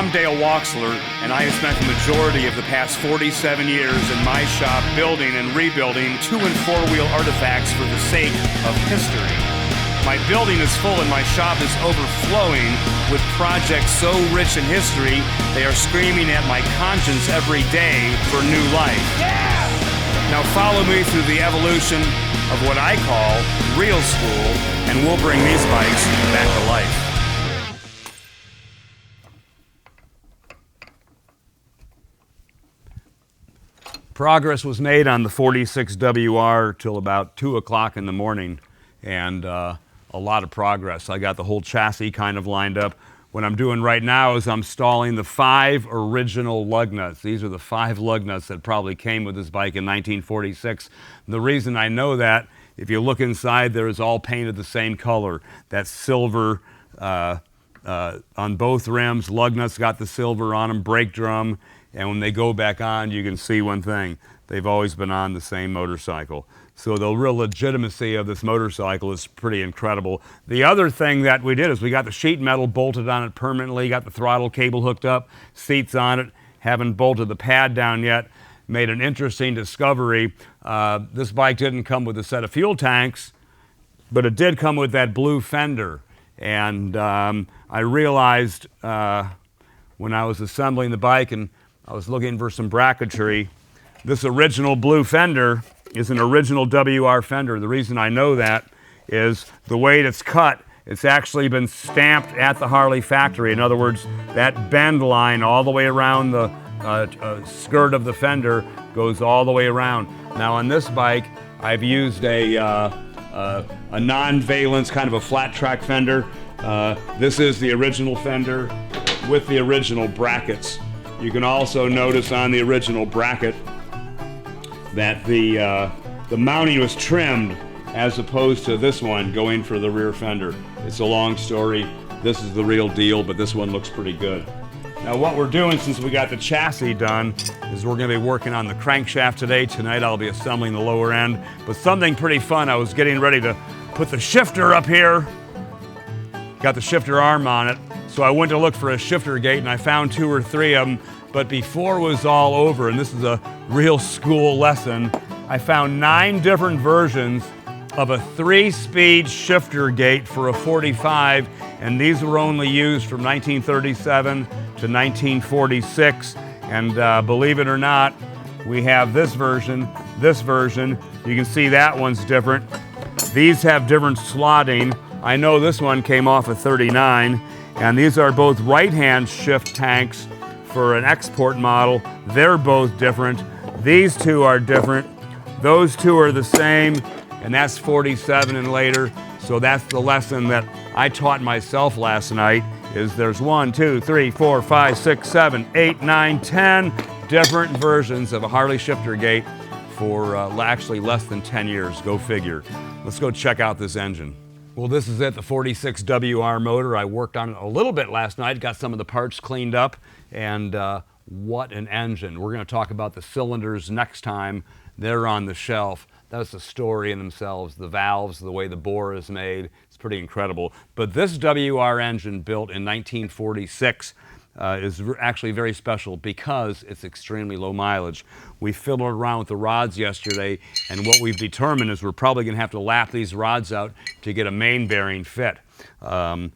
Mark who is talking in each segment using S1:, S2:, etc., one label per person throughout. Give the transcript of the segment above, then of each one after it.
S1: I'm Dale Waxler, and I have spent the majority of the past 47 years in my shop building and rebuilding 2- and 4-wheel artifacts for the sake of history. My building is full and my shop is overflowing with projects so rich in history, they are screaming at my conscience every day for new life. Yeah! Now follow me through the evolution of what I call real school, and we'll bring these bikes back to life. Progress was made on the 46WR till about 2 o'clock in the morning, and a lot of progress. I got the whole chassis kind of lined up. What I'm doing right now is I'm installing the 5 original lug nuts. These are the 5 lug nuts that probably came with this bike in 1946. The reason I know that, if you look inside, there is all painted the same color. That's silver on both rims. Lug nuts got the silver on them, brake drum. And when they go back on, you can see one thing. They've always been on the same motorcycle. So the real legitimacy of this motorcycle is pretty incredible. The other thing that we did is we got the sheet metal bolted on it permanently, got the throttle cable hooked up, seats on it, haven't bolted the pad down yet. Made an interesting discovery. This bike didn't come with a set of fuel tanks, but it did come with that blue fender. And I realized when I was assembling the bike and I was looking for some bracketry, this original blue fender is an original WR fender. The reason I know that is the way it's cut. It's actually been stamped at the Harley factory. In other words, that bend line all the way around the skirt of the fender goes all the way around. Now on this bike, I've used a non-valence kind of a flat track fender. This is the original fender with the original brackets. You can also notice on the original bracket that the mounting was trimmed as opposed to this one going for the rear fender. It's a long story. This is the real deal, but this one looks pretty good. Now what we're doing, since we got the chassis done, is we're going to be working on the crankshaft today. Tonight I'll be assembling the lower end. But something pretty fun, I was getting ready to put the shifter up here. Got the shifter arm on it. So I went to look for a shifter gate and I found 2 or 3 of them. But before it was all over, and this is a real school lesson, I found 9 different versions of a 3-speed shifter gate for a 45, and these were only used from 1937 to 1946. And believe it or not, we have this version. You can see that one's different. These have different slotting. I know this one came off a 39, and these are both right-hand shift tanks for an export model. They're both different. These 2 are different. Those 2 are the same, and that's 47 and later. So that's the lesson that I taught myself last night, is there's 1, 2, 3, 4, 5, 6, 7, 8, 9, 10 different versions of a Harley shifter gate for actually less than 10 years. Go figure. Let's go check out this engine. Well, this is it, the 46WR motor. I worked on it a little bit last night, got some of the parts cleaned up, and what an engine. We're going to talk about the cylinders next time. They're on the shelf. That's a story in themselves. The valves, the way the bore is made, it's pretty incredible. But this WR engine built in 1946 is actually very special because it's extremely low mileage. We fiddled around with the rods yesterday, and what we've determined is we're probably going to have to lap these rods out to get a main bearing fit. The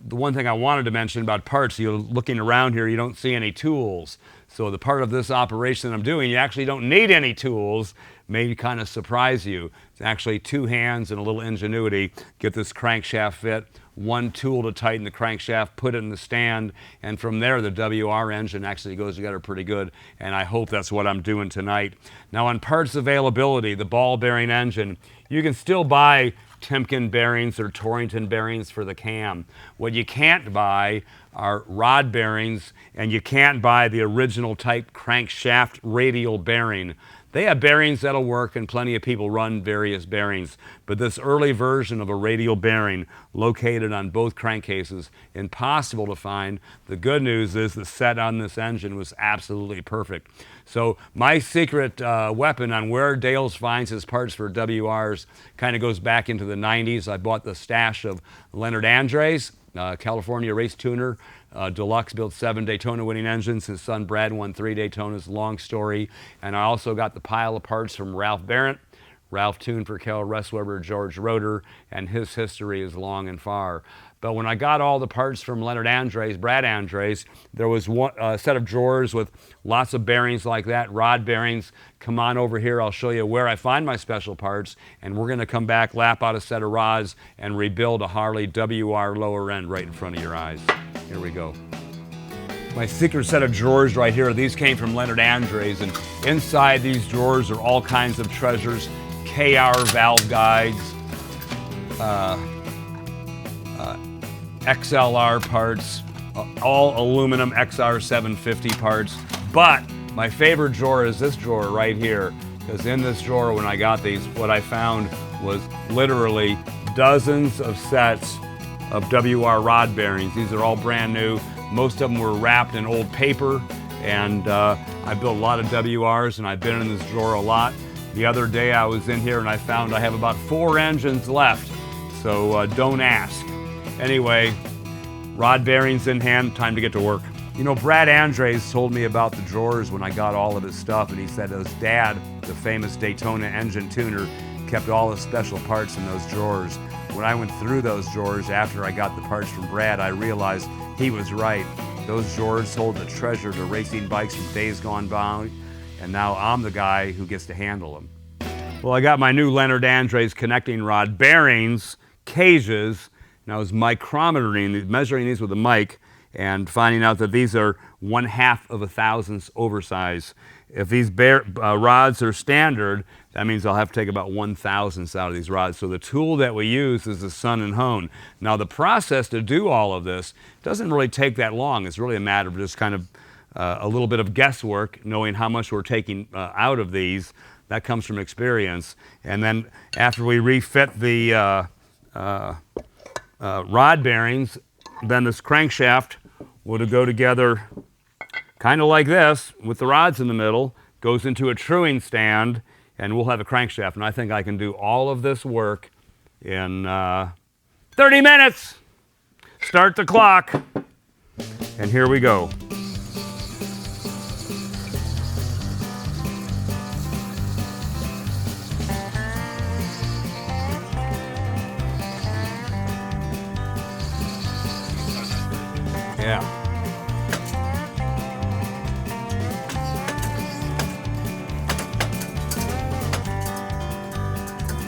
S1: one thing I wanted to mention about parts, you're looking around here, you don't see any tools. So the part of this operation that I'm doing, you actually don't need any tools. May kind of surprise you. It's actually 2 hands and a little ingenuity. Get this crankshaft fit. 1 tool to tighten the crankshaft, put it in the stand, and from there the WR engine actually goes together pretty good, and I hope that's what I'm doing tonight. Now on parts availability, the ball bearing engine, you can still buy Timken bearings or Torrington bearings for the cam. What you can't buy are rod bearings, and you can't buy the original type crankshaft radial bearing. They have bearings that'll work, and plenty of people run various bearings, but this early version of a radial bearing located on both crankcases, impossible to find. The good news is the set on this engine was absolutely perfect. So my secret weapon on where Dale finds his parts for WRs kind of goes back into the 90s. I bought the stash of Leonard Andres, California race tuner. Deluxe built 7 Daytona winning engines. His son Brad won 3 Daytonas. Long story. And I also got the pile of parts from Ralph Barrett. Ralph tuned for Kel Ressweber, George Roeder, and his history is long and far. But when I got all the parts from Leonard Andres, Brad Andres, there was a set of drawers with lots of bearings like that, rod bearings. Come on over here, I'll show you where I find my special parts, and we're gonna come back, lap out a set of rods, and rebuild a Harley WR lower end right in front of your eyes. Here we go. My secret set of drawers right here, these came from Leonard Andres, and inside these drawers are all kinds of treasures, KR valve guides, XLR parts, all aluminum XR 750 parts. But my favorite drawer is this drawer right here, because in this drawer when I got these, what I found was literally dozens of sets of WR rod bearings. These are all brand new. Most of them were wrapped in old paper, and I built a lot of WRs, and I've been in this drawer a lot. The other day I was in here and I found I have about 4 engines left, so don't ask. Anyway, rod bearings in hand, time to get to work. You know, Brad Andres told me about the drawers when I got all of his stuff, and he said his dad, the famous Daytona engine tuner, kept all his special parts in those drawers. When I went through those drawers after I got the parts from Brad, I realized he was right. Those drawers hold the treasure to racing bikes from days gone by, and now I'm the guy who gets to handle them. Well, I got my new Leonard Andres connecting rod bearings, cages, and I was micrometering, measuring these with a mic, and finding out that these are 1/2 of a thousandths oversized. If these rods are standard, that means I'll have to take about 1/1000th out of these rods. So the tool that we use is the sun and hone. Now the process to do all of this doesn't really take that long. It's really a matter of just kind of a little bit of guesswork, knowing how much we're taking out of these. That comes from experience. And then after we refit the rod bearings, then this crankshaft will go together kind of like this with the rods in the middle, goes into a truing stand, and we'll have a crankshaft. And I think I can do all of this work in 30 minutes. Start the clock. And here we go. Yeah.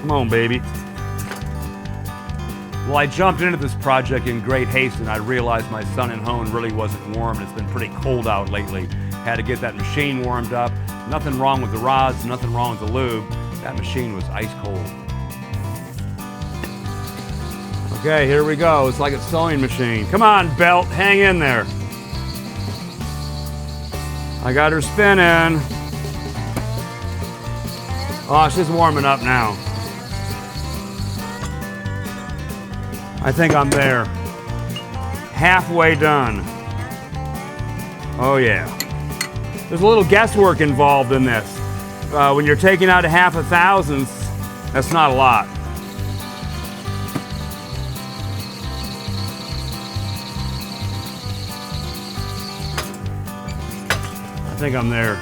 S1: Come on, baby. Well, I jumped into this project in great haste, and I realized my sun and hone really wasn't warm. It's been pretty cold out lately. Had to get that machine warmed up. Nothing wrong with the rods, nothing wrong with the lube. That machine was ice cold. Okay, here we go. It's like a sewing machine. Come on, belt, hang in there. I got her spinning. Oh, she's warming up now. I think I'm there. Halfway done. Oh yeah. There's a little guesswork involved in this. When you're taking out 1/2 thousandths, that's not a lot. I think I'm there.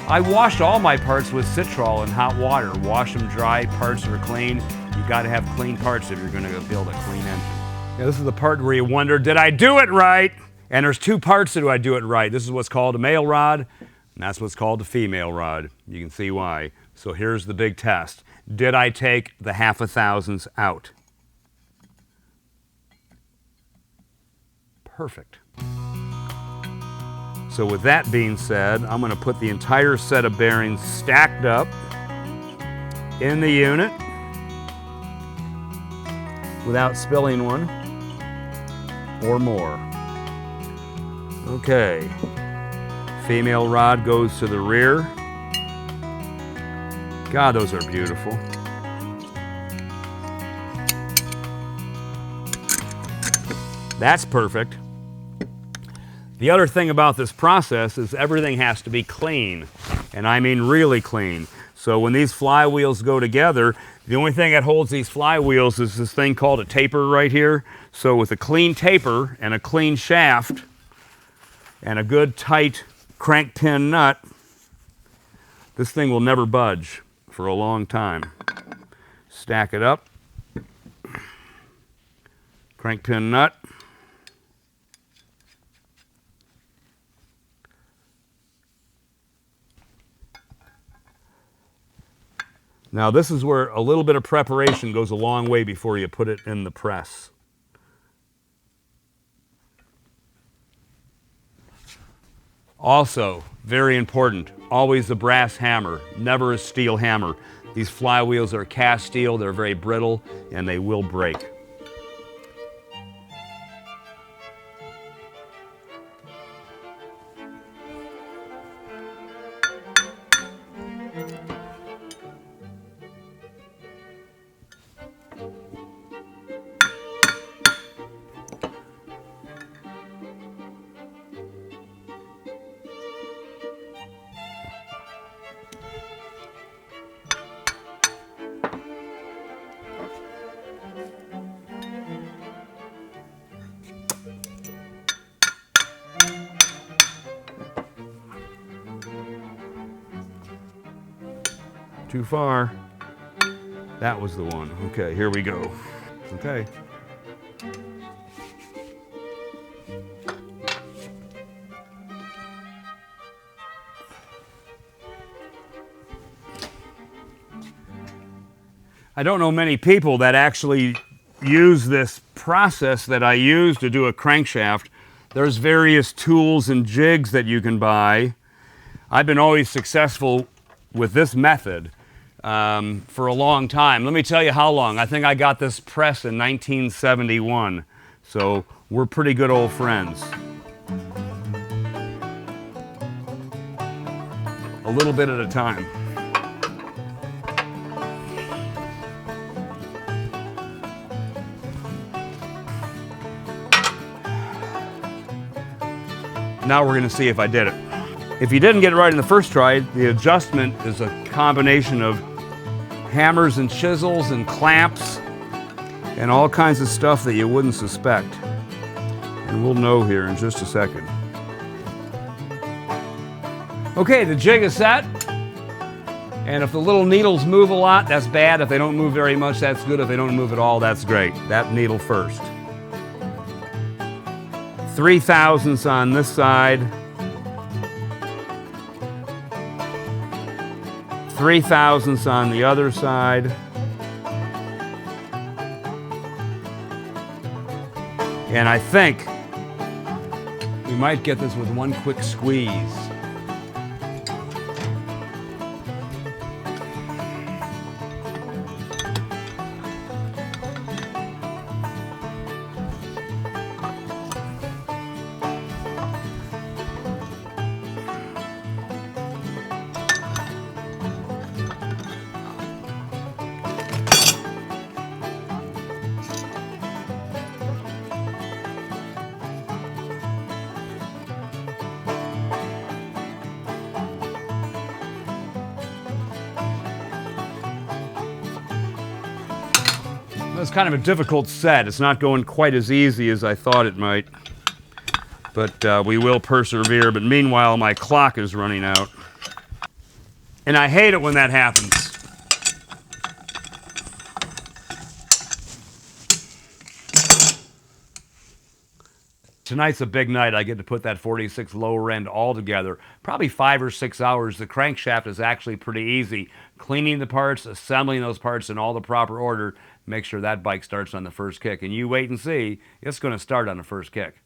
S1: I washed all my parts with Citrol in hot water. Wash them dry, parts are clean. You gotta have clean parts if you're gonna build a clean engine. Yeah, this is the part where you wonder, did I do it right? And there's 2 parts to do I do it right. This is what's called a male rod, and that's what's called a female rod. You can see why. So here's the big test. Did I take the 1/2 thousandths out? Perfect. So with that being said, I'm going to put the entire set of bearings stacked up in the unit without spilling one or more. Okay, female rod goes to the rear. God, those are beautiful. That's perfect. The other thing about this process is everything has to be clean, and I mean really clean. So when these flywheels go together, The only thing that holds these flywheels is this thing called a taper right here. So with a clean taper and a clean shaft and a good tight crank pin nut, this thing will never budge for a long time. Stack it up. Crank pin nut. Now this is where a little bit of preparation goes a long way before you put it in the press. Also, very important, always a brass hammer, never a steel hammer. These flywheels are cast steel, they're very brittle, and they will break. Too far. That was the one. Okay, here we go. Okay. I don't know many people that actually use this process that I use to do a crankshaft. There's various tools and jigs that you can buy. I've been always successful with this method for a long time. Let me tell you how long. I think I got this press in 1971. So we're pretty good old friends. A little bit at a time. Now we're going to see if I did it. If you didn't get it right in the first try, the adjustment is a combination of hammers and chisels and clamps and all kinds of stuff that you wouldn't suspect. And we'll know here in just a second. Okay, the jig is set. And if the little needles move a lot, that's bad. If they don't move very much, that's good. If they don't move at all, that's great. That needle first. 3/1000ths on this side. 3/1000ths on the other side. And I think we might get this with one quick squeeze. It's kind of a difficult set. It's not going quite as easy as I thought it might. But we will persevere. But meanwhile, my clock is running out. And I hate it when that happens. Tonight's a big night. I get to put that 46 lower end all together. Probably 5 or 6 hours. The crankshaft is actually pretty easy. Cleaning the parts, assembling those parts in all the proper order, make sure that bike starts on the first kick. And you wait and see, it's going to start on the first kick.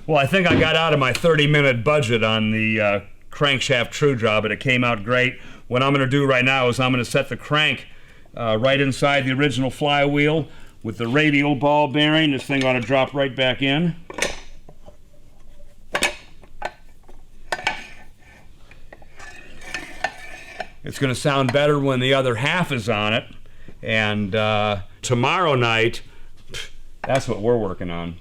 S1: Well, I think I got out of my 30-minute budget on the crankshaft true draw, but it came out great. What I'm going to do right now is I'm going to set the crank right inside the original flywheel with the radial ball bearing. This thing ought to drop right back in. It's going to sound better when the other half is on it. And tomorrow night, that's what we're working on.